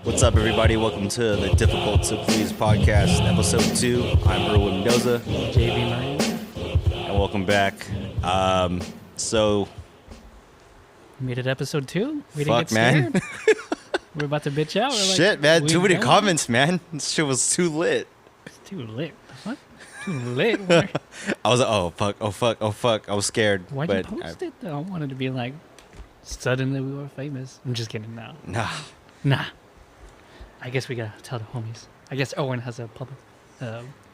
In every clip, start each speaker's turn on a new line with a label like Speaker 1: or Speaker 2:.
Speaker 1: What's up, everybody? Welcome to the Difficult to Please podcast, episode 2. I'm Erwin Mendoza.
Speaker 2: JV and Erwin.
Speaker 1: And welcome back. So,
Speaker 2: Made it episode 2? We
Speaker 1: fuck,
Speaker 2: didn't get
Speaker 1: man.
Speaker 2: scared? We're about to bitch out. We're like,
Speaker 1: Shit, man.
Speaker 2: we
Speaker 1: Too many
Speaker 2: done?
Speaker 1: comments, man. This shit was too lit.
Speaker 2: It's too lit. What? Too lit?
Speaker 1: I was like, oh, fuck. I was scared.
Speaker 2: Why'd you post it, though? I wanted to be like, suddenly we were famous. I'm just kidding now. Nah. I guess we gotta tell the homies. I guess Owen has a public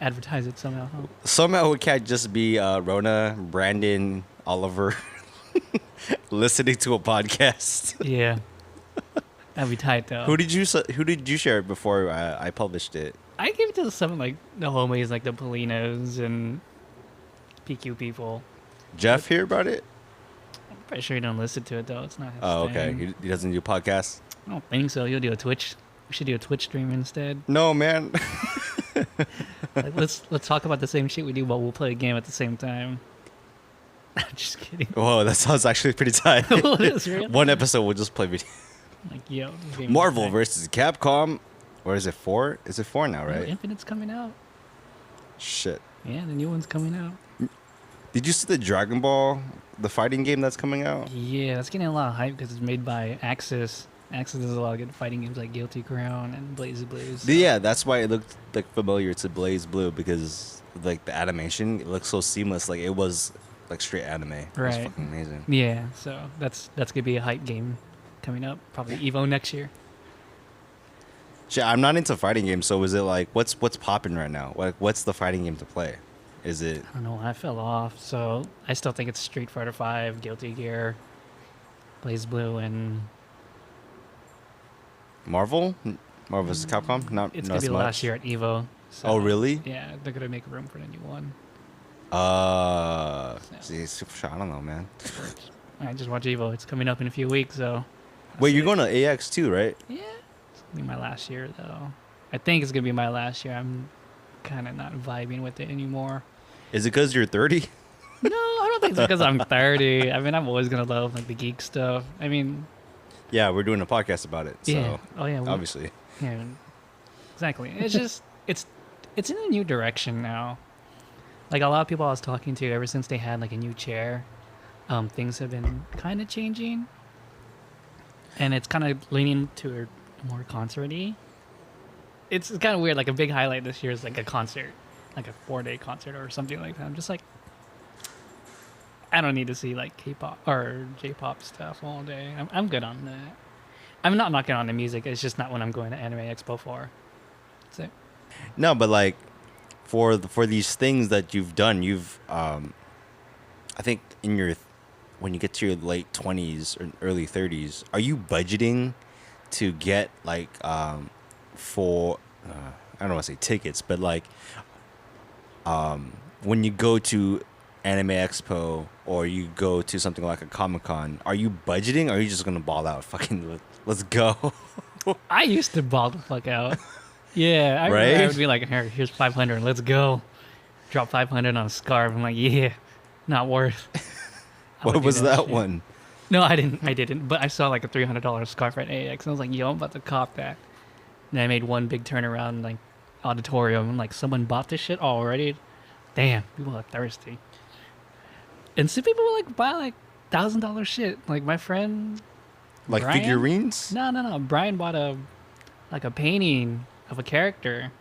Speaker 2: advertise it somehow. Huh?
Speaker 1: Somehow it can't just be Rona, Brandon, Oliver listening to a podcast.
Speaker 2: Yeah. That'd be tight, though.
Speaker 1: Who did you share it before I published it?
Speaker 2: I gave it to some, like, the homies, like the Polinos and PQ people.
Speaker 1: Jeff hear about it?
Speaker 2: I'm pretty sure he don't listen to it, though. It's not his
Speaker 1: Oh, okay.
Speaker 2: thing.
Speaker 1: He doesn't do podcasts?
Speaker 2: I don't think so. He'll do a Twitch. We should do a Twitch stream instead.
Speaker 1: No, man.
Speaker 2: Like, let's talk about the same shit we do, but we'll play a game at the same time. I'm just kidding.
Speaker 1: Whoa, that sounds actually pretty tight.
Speaker 2: Oh, it is, really?
Speaker 1: One episode we'll just play video.
Speaker 2: Like, yo, this game is
Speaker 1: Marvel
Speaker 2: tight.
Speaker 1: versus Capcom. Or is it 4? Is it 4 now,
Speaker 2: No,
Speaker 1: right?
Speaker 2: Infinite's coming out.
Speaker 1: Shit.
Speaker 2: Yeah, the new one's coming out.
Speaker 1: Did you see the Dragon Ball, the fighting game that's coming out?
Speaker 2: Yeah, that's getting a lot of hype because it's made by Axis. Axis does a lot of good fighting games like Guilty Crown and BlazBlue. So.
Speaker 1: Yeah, that's why it looked like familiar to Blaze Blue, because like the animation, it looks so seamless. Like it was like straight anime. It was
Speaker 2: Right.
Speaker 1: fucking amazing.
Speaker 2: Yeah, so that's gonna be a hype game coming up. Probably Evo next year.
Speaker 1: Shit, I'm not into fighting games, so is it like what's popping right now? Like what's the fighting game to play? Is it
Speaker 2: I don't know. I fell off, so I still think it's Street Fighter 5, Guilty Gear, BlazBlue, and
Speaker 1: Marvel? Marvel vs. Capcom? Not
Speaker 2: it's
Speaker 1: not
Speaker 2: gonna
Speaker 1: as
Speaker 2: be the
Speaker 1: much.
Speaker 2: last year at Evo. So,
Speaker 1: Oh, really?
Speaker 2: Yeah, they're gonna make room for the new one.
Speaker 1: See, super shot. I don't know, man.
Speaker 2: I just watch Evo. It's coming up in a few weeks, so.
Speaker 1: Wait,
Speaker 2: that's
Speaker 1: you're
Speaker 2: it.
Speaker 1: going to AX too, right?
Speaker 2: Yeah, it's gonna be my last year though. I think it's gonna be my last year. I'm kind of not vibing with it anymore.
Speaker 1: Is it because you're 30?
Speaker 2: No, I don't think it's because I'm 30. I mean, I'm always gonna love like the geek stuff. I mean,
Speaker 1: Yeah, we're doing a podcast about it. So
Speaker 2: yeah. Oh yeah.
Speaker 1: obviously.
Speaker 2: Yeah. Exactly. It's just it's in a new direction now. Like a lot of people I was talking to, ever since they had like a new chair, things have been kind of changing, and it's kind of leaning to a more concert-y. It's kind of weird. Like a big highlight this year is like a concert, like a 4-day concert or something like that. I'm just like, I don't need to see like K-pop or J-pop stuff all day. I'm good on that. I'm not knocking on the music. It's just not what I'm going to Anime Expo for. That's it.
Speaker 1: No, but like for these things that you've done, you've I think when you get to your late 20s or early 30s, are you budgeting to get like for I don't want to say tickets, but like when you go to Anime Expo or you go to something like a Comic-Con, are you budgeting or are you just gonna ball out? Fucking let's go.
Speaker 2: I used to ball the fuck out. Yeah, I
Speaker 1: Right?
Speaker 2: remember I would be like, here's 500, let's go. Drop 500 on a scarf. I'm like, yeah, not worth. I would
Speaker 1: What
Speaker 2: do
Speaker 1: was that
Speaker 2: shit.
Speaker 1: one?
Speaker 2: No, I didn't. But I saw like a $300 scarf at AX, and I was like, yo, I'm about to cop that. And I made one big turnaround, like auditorium. I'm like, someone bought this shit already. Damn, people are thirsty. And some people will like buy like $1,000 shit. Like my friend,
Speaker 1: Like
Speaker 2: Brian?
Speaker 1: figurines?
Speaker 2: No. Brian bought a painting of a character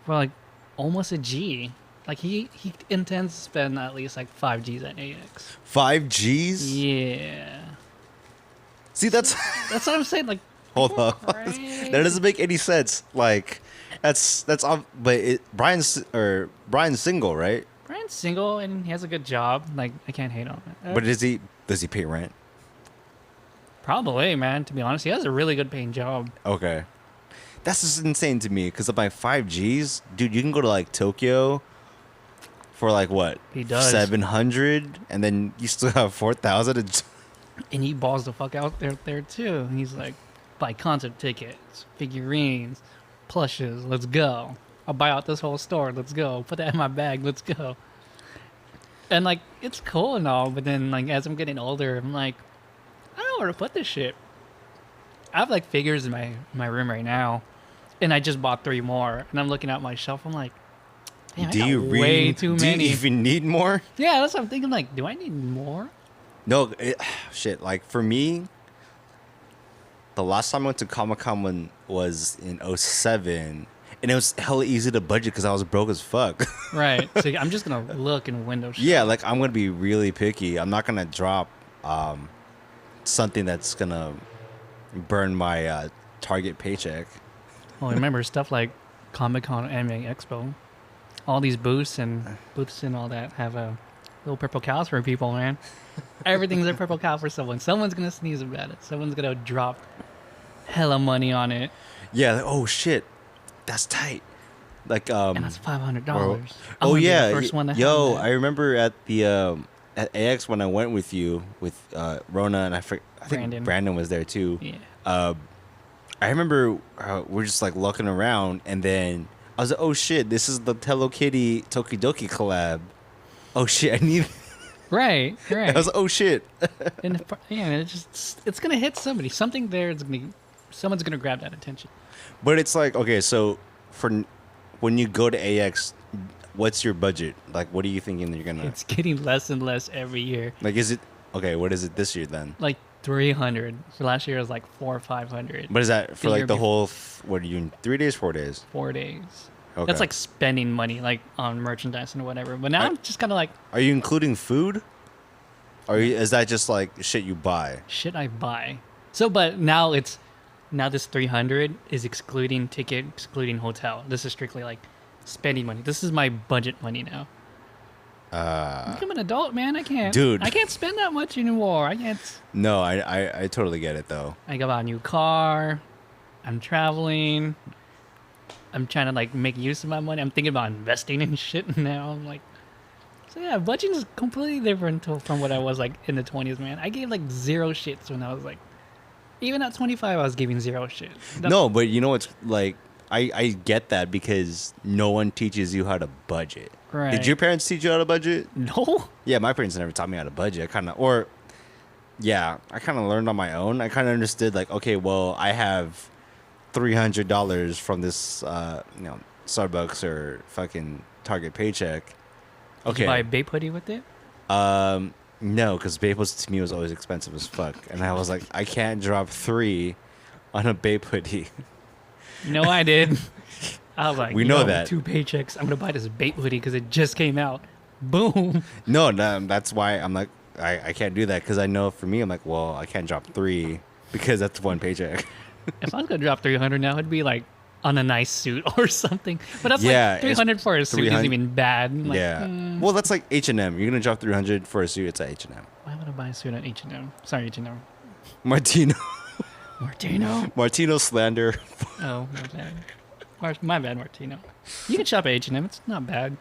Speaker 2: for like almost a G. Like he intends to spend at least like 5 G's at AX.
Speaker 1: 5 G's?
Speaker 2: Yeah.
Speaker 1: See, that's
Speaker 2: That's what I'm saying. Like,
Speaker 1: hold
Speaker 2: people
Speaker 1: on.
Speaker 2: are crazy.
Speaker 1: That doesn't make any sense. Like that's but Brian's single, right?
Speaker 2: Brian's single and he has a good job. Like, I can't hate on it.
Speaker 1: But does he pay rent?
Speaker 2: Probably, man. To be honest, he has a really good paying job.
Speaker 1: Okay. That's just insane to me because of my 5 G's, dude, you can go to like Tokyo for like what?
Speaker 2: He does.
Speaker 1: 700 and then you still have 4,000.
Speaker 2: And he balls the fuck out there too. And he's like, buy concert tickets, figurines, plushes, let's go. I'll buy out this whole store, let's go. Put that in my bag, let's go. And like, it's cool and all, but then like as I'm getting older, I'm like, I don't know where to put this shit. I have like figures in my room right now, and I just bought 3 more, and I'm looking at my shelf. I'm like, damn,
Speaker 1: Do
Speaker 2: I
Speaker 1: you
Speaker 2: got
Speaker 1: really?
Speaker 2: way too
Speaker 1: Do
Speaker 2: many.
Speaker 1: you even need more?
Speaker 2: Yeah, that's what I'm thinking. Like, do I need more?
Speaker 1: No, shit. Like for me, the last time I went to Comic Con was in '07, and it was hella easy to budget because I was broke as fuck.
Speaker 2: Right. So I'm just gonna look and window shop.
Speaker 1: Yeah, like I'm gonna be really picky. I'm not gonna drop something that's gonna burn my Target paycheck.
Speaker 2: Well, remember stuff like Comic Con, Anime Expo, all these booths and all that have a little purple cows for people, man. Everything's a purple cow for someone. Someone's gonna sneeze about it. Someone's gonna drop hella money on it,
Speaker 1: Yeah. Like, oh shit, that's tight. Like
Speaker 2: and that's $500.
Speaker 1: Oh yeah,
Speaker 2: first one to
Speaker 1: yo,
Speaker 2: have
Speaker 1: I remember at the at AX when I went with you with Rona and I think Brandon was there too.
Speaker 2: that. Yeah.
Speaker 1: I remember we're just like looking around, and then I was like, "Oh shit, this is the Hello Kitty Tokidoki collab." Oh shit, I need.
Speaker 2: Right.
Speaker 1: I was like, "Oh shit."
Speaker 2: And it's gonna hit somebody. Something there is gonna. Someone's gonna grab that attention.
Speaker 1: But it's like, okay, so for when you go to AX, what's your budget? Like, what are you thinking that you're gonna?
Speaker 2: It's getting less and less every year.
Speaker 1: Like, is it okay? What is it this year then?
Speaker 2: Like 300. For last year it was like 400 or 500.
Speaker 1: What is that for?
Speaker 2: The
Speaker 1: Like
Speaker 2: year
Speaker 1: the whole? What are you in 3 days, 4 days?
Speaker 2: 4 days.
Speaker 1: Okay.
Speaker 2: That's like spending money like on merchandise and whatever. But now I'm just kind of like
Speaker 1: Are you including food? Or is that just like shit you buy?
Speaker 2: shit I buy. So, but now this 300 is excluding ticket, excluding hotel. This is strictly like spending money. This is my budget money now. I'm an adult, man. I can't.
Speaker 1: Dude.
Speaker 2: I can't spend that much anymore. I can't.
Speaker 1: No, I totally get it though.
Speaker 2: I got a new car. I'm traveling. I'm trying to like make use of my money. I'm thinking about investing in shit now. I'm like, so yeah, budgeting is completely different from what I was like in the 20s, man. I gave like 0 shits when I was like, even at 25, I was giving 0 shit.
Speaker 1: No, but you know what's like, I get that because no one teaches you how to budget.
Speaker 2: Right.
Speaker 1: Did your parents teach you how to budget?
Speaker 2: No.
Speaker 1: Yeah, my parents never taught me how to budget. I kind of learned on my own. I kind of understood like, okay, well, I have $300 from this, Starbucks or fucking Target paycheck.
Speaker 2: Did
Speaker 1: Okay.
Speaker 2: you buy a Bape hoodie with it?
Speaker 1: No, because Bape to me was always expensive as fuck, and I was like, I can't drop 3 on a Bape hoodie.
Speaker 2: No, I did. I was like,
Speaker 1: We know
Speaker 2: yo,
Speaker 1: that.
Speaker 2: 2 paychecks. I'm gonna buy this Bape hoodie because it just came out. Boom.
Speaker 1: No, that's why I'm like, I can't do that because I know for me, I'm like, well, I can't drop 3 because that's 1 paycheck.
Speaker 2: If I was gonna drop 300 now, it'd be like on a nice suit or something. But that's
Speaker 1: Yeah,
Speaker 2: like 300 for a suit
Speaker 1: 300
Speaker 2: isn't even bad. I'm like,
Speaker 1: Yeah. Well, that's like H&M. You're gonna drop 300 for a suit. It's at H&M.
Speaker 2: why would I buy a suit at H&M? Sorry, H&M.
Speaker 1: Martino.
Speaker 2: Martino.
Speaker 1: Martino slander.
Speaker 2: Oh, my bad. My bad, Martino. You can shop at H&M. It's not bad.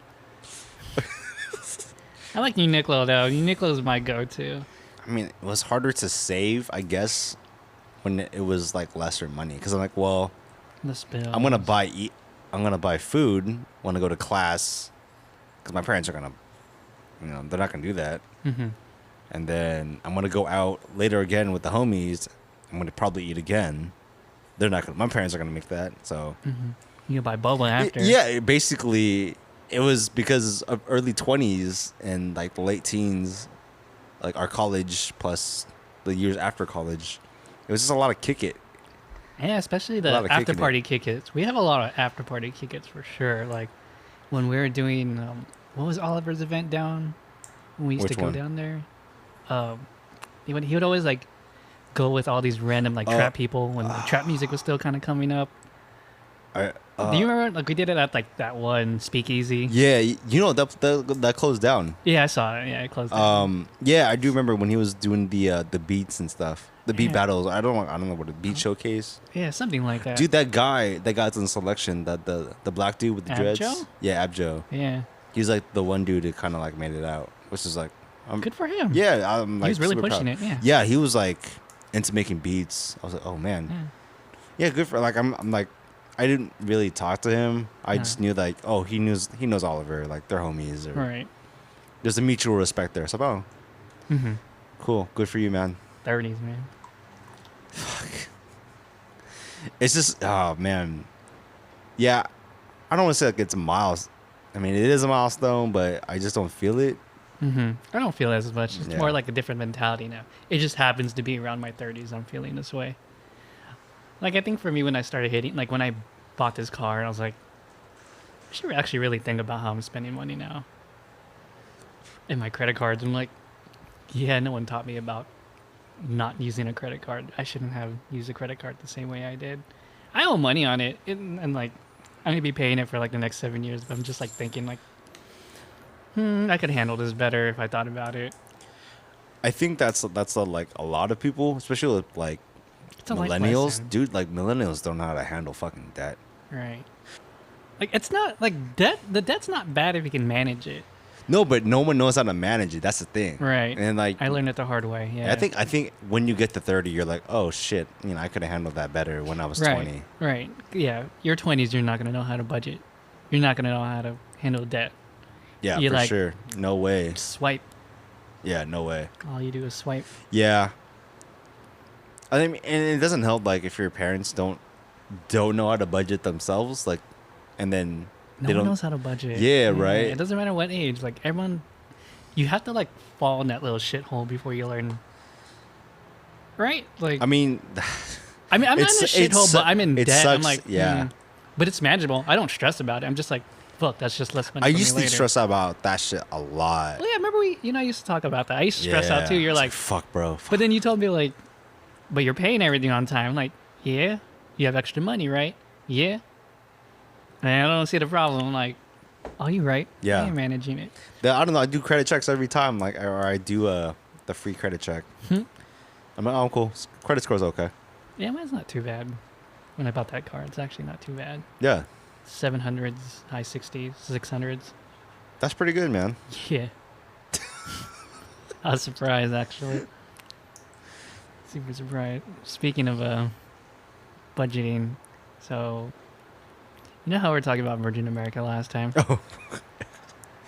Speaker 2: I like Uniqlo though. Uniqlo is my go-to.
Speaker 1: I mean, it was harder to save, I guess, when it was like lesser money. Because I'm like, well,
Speaker 2: The spill.
Speaker 1: I'm gonna buy food when I go to class, because my parents are gonna, they're not gonna do that.
Speaker 2: Mm-hmm.
Speaker 1: And then I'm gonna go out later again with the homies. I'm gonna probably eat again. They're not gonna. My parents are gonna make that. So
Speaker 2: Mm-hmm. You can buy boba after.
Speaker 1: Basically, it was because of early 20s and like the late teens, like our college plus the years after college. It was just a lot of kick it.
Speaker 2: Yeah, especially
Speaker 1: A
Speaker 2: the
Speaker 1: lot of
Speaker 2: after
Speaker 1: kicking
Speaker 2: party kick-its. We have a lot of after party kick-its for sure. Like when we were doing, what was Oliver's event down? When we used
Speaker 1: Which
Speaker 2: to go
Speaker 1: one?
Speaker 2: down there. He would always like go with all these random like trap people when the trap music was still kind of coming up. Do you remember? Like we did it at like that one speakeasy.
Speaker 1: Yeah, that closed down.
Speaker 2: Yeah, I saw it. Yeah, it closed. Down.
Speaker 1: Yeah, I do remember when he was doing the beats and stuff, the beat
Speaker 2: Yeah.
Speaker 1: battles. I don't know what a beat showcase.
Speaker 2: Yeah, something like that.
Speaker 1: Dude, that guy's in selection. That the black dude with the dreads.
Speaker 2: Abjo?
Speaker 1: Yeah, Abjo.
Speaker 2: Yeah,
Speaker 1: He's like the one dude who kind of like made it out, which is like,
Speaker 2: good for him.
Speaker 1: yeah, I'm like
Speaker 2: he was really
Speaker 1: super
Speaker 2: pushing
Speaker 1: proud.
Speaker 2: it. Yeah.
Speaker 1: Yeah, he was like into making beats. I was like, oh man,
Speaker 2: Yeah.
Speaker 1: yeah, good for like I'm like. I didn't really talk to him. I
Speaker 2: No.
Speaker 1: just knew like, oh, he knows Oliver, like they're homies. Or,
Speaker 2: Right.
Speaker 1: There's a mutual respect there. So, oh,
Speaker 2: Mm-hmm.
Speaker 1: cool, good for you, man.
Speaker 2: 30s, man.
Speaker 1: It's just, oh man, yeah. I don't want to say like it's a miles. I mean, it is a milestone, but I just don't feel it.
Speaker 2: I don't feel as much. It's
Speaker 1: Yeah.
Speaker 2: more like a different mentality now. It just happens to be around my 30s. I'm feeling this way. Like, I think for me, when I started hitting, like when I bought this car, I was like, I should actually really think about how I'm spending money now. And my credit cards, I'm like, yeah, no one taught me about not using a credit card. I shouldn't have used a credit card the same way I did. I owe money on it, and like, I'm gonna be paying it for like the next 7 years. But I'm just like thinking like, I could handle this better if I thought about it.
Speaker 1: I think that's like a lot of people, especially with like
Speaker 2: It's a life
Speaker 1: millennials,
Speaker 2: lesson.
Speaker 1: dude. Like millennials don't know how to handle fucking debt.
Speaker 2: Right. Like, it's not like debt. The debt's not bad if you can manage it.
Speaker 1: No, but no one knows how to manage it. That's the thing.
Speaker 2: Right.
Speaker 1: And like,
Speaker 2: I learned it the hard way. Yeah.
Speaker 1: I think when you get to 30, you're like, oh shit, I could have handled that better when I was
Speaker 2: right.
Speaker 1: 20.
Speaker 2: Right. Yeah. Your 20s, you're not gonna know how to budget. You're not gonna know how to handle debt.
Speaker 1: Yeah,
Speaker 2: You
Speaker 1: for
Speaker 2: like-
Speaker 1: sure. No way.
Speaker 2: Swipe.
Speaker 1: Yeah, no way.
Speaker 2: All you do is swipe.
Speaker 1: Yeah. I think, and it doesn't help like if your parents don't know how to budget themselves, like, and then
Speaker 2: No
Speaker 1: they
Speaker 2: one
Speaker 1: don't.
Speaker 2: knows how to budget.
Speaker 1: Yeah, right.
Speaker 2: It doesn't matter what age. Like, everyone, you have to like fall in that little shithole before you learn. Right? Like,
Speaker 1: I mean,
Speaker 2: I'm not in a
Speaker 1: it's-
Speaker 2: shithole, but I'm in
Speaker 1: it
Speaker 2: debt. I'm
Speaker 1: sucks,
Speaker 2: like,
Speaker 1: yeah.
Speaker 2: But it's manageable. I don't stress about it. I'm just like, fuck, that's just less money.
Speaker 1: I
Speaker 2: for me
Speaker 1: used to
Speaker 2: later.
Speaker 1: stress out about that shit a lot.
Speaker 2: Well, yeah, remember I used to talk about that. I used to stress out too. You're
Speaker 1: It's
Speaker 2: like,
Speaker 1: fuck, bro. Fuck.
Speaker 2: but then you told me like, but you're paying everything on time. I'm like, yeah, you have extra money, right? Yeah. And I don't see the problem. I'm like, oh, you right.
Speaker 1: Yeah.
Speaker 2: I am managing it.
Speaker 1: I don't know. I do credit checks every time, like, or I do the free credit check. I'm like, oh, cool. Credit score's okay.
Speaker 2: Yeah, mine's not too bad. When I bought that car, it's actually not too bad.
Speaker 1: Yeah,
Speaker 2: 700s, high 60s, 600s.
Speaker 1: that's pretty good, man.
Speaker 2: Yeah. I was surprised, actually. Super surprised. Speaking of budgeting, so you know how we were talking about Virgin America last time?
Speaker 1: Oh,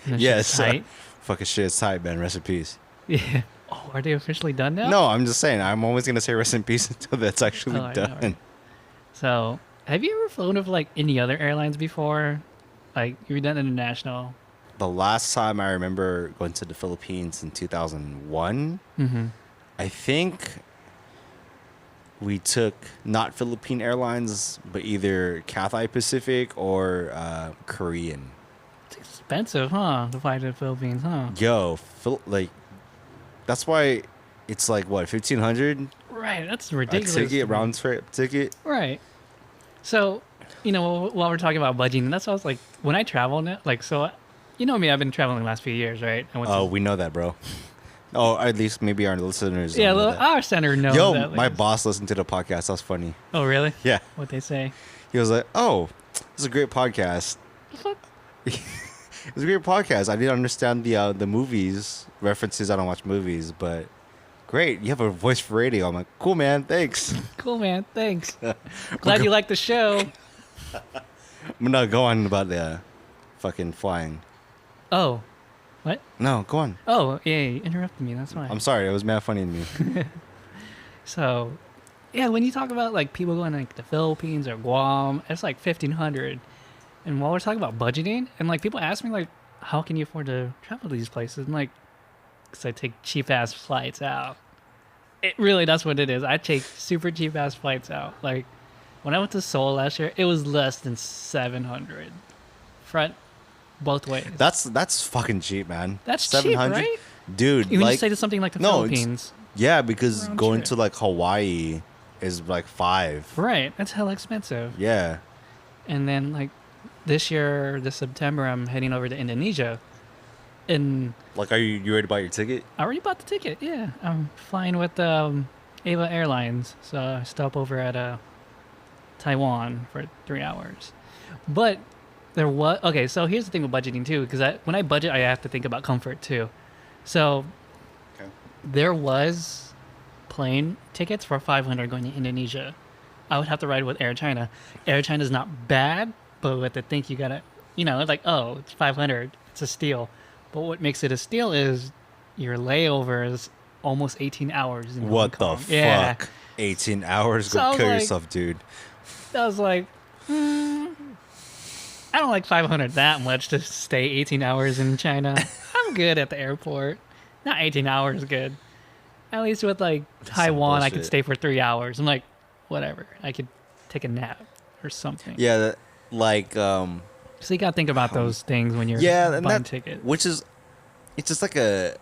Speaker 2: And that
Speaker 1: yes.
Speaker 2: shit's tight?
Speaker 1: Fucking shit, it's tight, man. Rest in peace.
Speaker 2: Yeah. Oh, are they officially done now?
Speaker 1: No, I'm just saying. I'm always gonna say rest in peace until that's actually
Speaker 2: Oh, I know,
Speaker 1: done.
Speaker 2: right? So, have you ever flown with like any other airlines before? Like, you've done international.
Speaker 1: The last time I remember going to the Philippines in 2001,
Speaker 2: Mm-hmm.
Speaker 1: I think we took not Philippine Airlines, but either Cathay Pacific or Korean.
Speaker 2: It's expensive, huh? To fly to the Philippines, huh?
Speaker 1: Yo, like, that's why it's like what 1,500
Speaker 2: Right. That's
Speaker 1: a
Speaker 2: ridiculous. to
Speaker 1: ticket,
Speaker 2: me.
Speaker 1: round trip ticket.
Speaker 2: Right. So, while we're talking about budgeting, that's what I was like, when I travel now, like, so, you know me, I've been traveling the last few years, right? I went
Speaker 1: Oh,
Speaker 2: to,
Speaker 1: we know that, bro. Oh, at least maybe our listeners.
Speaker 2: yeah,
Speaker 1: don't know
Speaker 2: well,
Speaker 1: that.
Speaker 2: our center knows
Speaker 1: Yo,
Speaker 2: that.
Speaker 1: my
Speaker 2: like,
Speaker 1: boss listened to the podcast. That's funny.
Speaker 2: oh, really?
Speaker 1: Yeah,
Speaker 2: What they say?
Speaker 1: he was like, "Oh, this is a great podcast."
Speaker 2: The fuck?
Speaker 1: It was a great podcast. I didn't understand the movies references. I don't watch movies, but great. You have a voice for radio. I'm like, cool, man. Thanks.
Speaker 2: Cool, man. Thanks. Glad you like the show.
Speaker 1: I'm gonna go on about the fucking flying.
Speaker 2: Oh. What?
Speaker 1: No, go on.
Speaker 2: Oh, yeah, you interrupted me. That's fine.
Speaker 1: I'm sorry. It was mad funny to me.
Speaker 2: So, yeah, when you talk about like people going like the Philippines or Guam, it's like 1,500. And while we're talking about budgeting, and like people ask me like, how can you afford to travel to these places? I'm like, because I take cheap ass flights out. It really, that's what it is. I take super cheap ass flights out. Like when I went to Seoul last year, it was less than 700. Front, both ways.
Speaker 1: That's fucking cheap, man.
Speaker 2: That's cheap, right?
Speaker 1: Dude,
Speaker 2: When you
Speaker 1: like,
Speaker 2: say to something like the
Speaker 1: no, it's-
Speaker 2: Philippines,
Speaker 1: yeah, because
Speaker 2: Round
Speaker 1: going
Speaker 2: trip.
Speaker 1: to like Hawaii is like 5.
Speaker 2: right? That's hella expensive.
Speaker 1: Yeah.
Speaker 2: And then like this year, this September, I'm heading over to Indonesia, and
Speaker 1: Like, are you ready to buy your ticket?
Speaker 2: I already bought the ticket. Yeah, I'm flying with Ava Airlines, so I stop over at Taiwan for 3 hours. But there was okay. So here's the thing with budgeting too, because when I budget, I have to think about comfort too. So
Speaker 1: Okay.
Speaker 2: there was plane tickets for 500 going to Indonesia. I would have to ride with Air China. Air China's not bad, but with the think you gotta, like, oh, it's 500, it's a steal. But what makes it a steal is your layover is almost 18 hours. In
Speaker 1: What
Speaker 2: Hong
Speaker 1: the
Speaker 2: Kong. Yeah.
Speaker 1: fuck? 18 hours?
Speaker 2: So I
Speaker 1: Go
Speaker 2: was
Speaker 1: kill
Speaker 2: like-
Speaker 1: yourself, dude.
Speaker 2: I was like, I don't like 500 that much to stay 18 hours in China. I'm good at the airport. Not 18 hours good. At least with like
Speaker 1: That's some
Speaker 2: Taiwan, I could
Speaker 1: bullshit.
Speaker 2: stay for 3 hours. I'm like, whatever. I could take a nap or something.
Speaker 1: Yeah, like
Speaker 2: So you gotta think about those things when you're
Speaker 1: yeah, and
Speaker 2: buying
Speaker 1: that
Speaker 2: tickets.
Speaker 1: which is it's just like a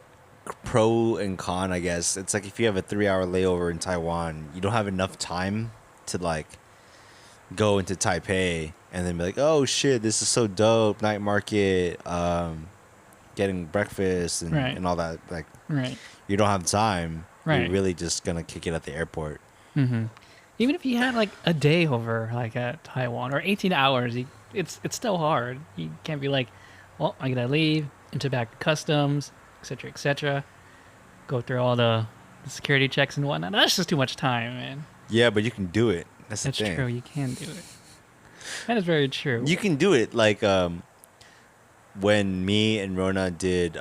Speaker 1: pro and con, I guess. It's like if you have a 3 hour layover in Taiwan, you don't have enough time to like go into Taipei and then be like, oh shit, this is so dope, night market, getting breakfast and,
Speaker 2: Right.
Speaker 1: and all that. Like
Speaker 2: Right.
Speaker 1: you don't have time.
Speaker 2: Right.
Speaker 1: You're really just gonna kick it at the airport.
Speaker 2: Mm-hmm. Even if you had like a day over, like at Taiwan, or 18 hours, it's still hard. You can't be like, well, I gotta leave, enter back to customs, etc., go through all the security checks and whatnot. That's just too much time, man.
Speaker 1: Yeah, but you can do it. That's
Speaker 2: That's
Speaker 1: the thing.
Speaker 2: true. You can do it. That is very true.
Speaker 1: You can do it. Like when me and Rona did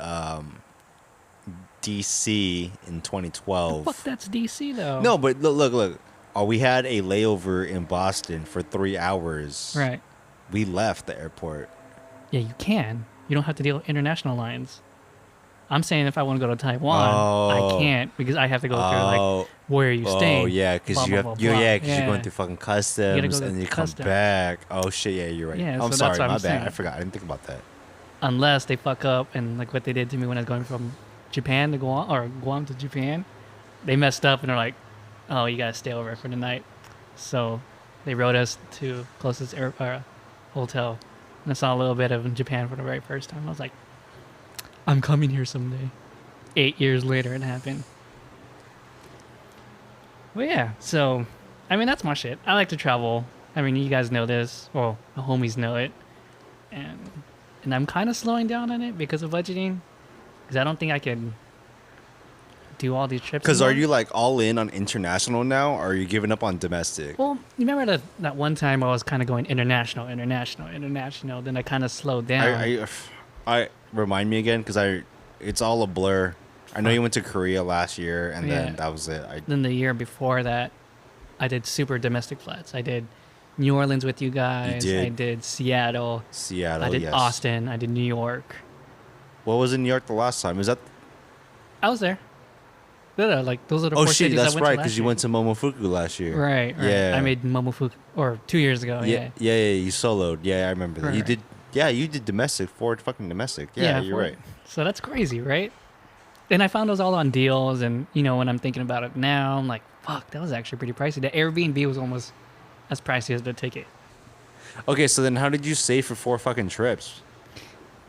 Speaker 1: DC in 2012.
Speaker 2: Fuck, that's DC though.
Speaker 1: No, but look. We had a layover in Boston for 3 hours.
Speaker 2: Right.
Speaker 1: We left the airport.
Speaker 2: Yeah, you can. You don't have to deal with international lines. I'm saying if I want to go to Taiwan,
Speaker 1: Oh.
Speaker 2: I can't because I have to go through like
Speaker 1: Oh,
Speaker 2: where are you staying?
Speaker 1: oh yeah, because
Speaker 2: Blah,
Speaker 1: you
Speaker 2: blah,
Speaker 1: have
Speaker 2: blah,
Speaker 1: you
Speaker 2: blah.
Speaker 1: yeah, because
Speaker 2: Yeah.
Speaker 1: you're going through fucking customs
Speaker 2: go
Speaker 1: and
Speaker 2: to
Speaker 1: then you come
Speaker 2: customs.
Speaker 1: back. Oh shit, yeah, you're right.
Speaker 2: Yeah,
Speaker 1: I'm
Speaker 2: so
Speaker 1: sorry,
Speaker 2: that's what
Speaker 1: my
Speaker 2: I'm
Speaker 1: bad. I
Speaker 2: saying.
Speaker 1: forgot. I didn't think about that.
Speaker 2: Unless they fuck up and like what they did to me when I was going from Japan to Guam or Guam to Japan, they messed up and they're like, "Oh, you gotta stay over for the night." So they rode us to closest hotel, and I saw a little bit of Japan for the very first time. I was like, "I'm coming here someday." 8 years later, it happened. Well, yeah. So, I mean, that's my shit. I like to travel. I mean, you guys know this. Well, the homies know it, and I'm kind of slowing down on it because of budgeting, because I don't think I can do all these trips.
Speaker 1: Because are
Speaker 2: anymore.
Speaker 1: you like all in on international now, or are you giving up on domestic?
Speaker 2: Well, you remember that one time I was kind of going international. Then I kind of slowed down.
Speaker 1: I remind me again because it's all a blur. I know you went to Korea last year, and
Speaker 2: Yeah.
Speaker 1: then that was it.
Speaker 2: Then the year before that, I did super domestic flights. I did New Orleans with you guys.
Speaker 1: did.
Speaker 2: I did Seattle.
Speaker 1: Seattle.
Speaker 2: I did
Speaker 1: yes.
Speaker 2: Austin. I did New York.
Speaker 1: What was in New York the last time? Is that?
Speaker 2: I was there. No, like those are the
Speaker 1: Oh
Speaker 2: four
Speaker 1: shit,
Speaker 2: cities I
Speaker 1: that's
Speaker 2: went to
Speaker 1: right.
Speaker 2: last
Speaker 1: Because you
Speaker 2: year.
Speaker 1: went to Momofuku last year.
Speaker 2: Right.
Speaker 1: Yeah.
Speaker 2: I made Momofuku, or 2 years ago. Yeah.
Speaker 1: Yeah. You soloed. Yeah, I remember that. You
Speaker 2: Right.
Speaker 1: did. Yeah, you did domestic. Ford fucking domestic. Yeah, you're right.
Speaker 2: So that's crazy, right? And I found those all on deals, and when I'm thinking about it now, I'm like, fuck, that was actually pretty pricey. The Airbnb was almost as pricey as the ticket.
Speaker 1: Okay, so then how did you save for 4 fucking trips?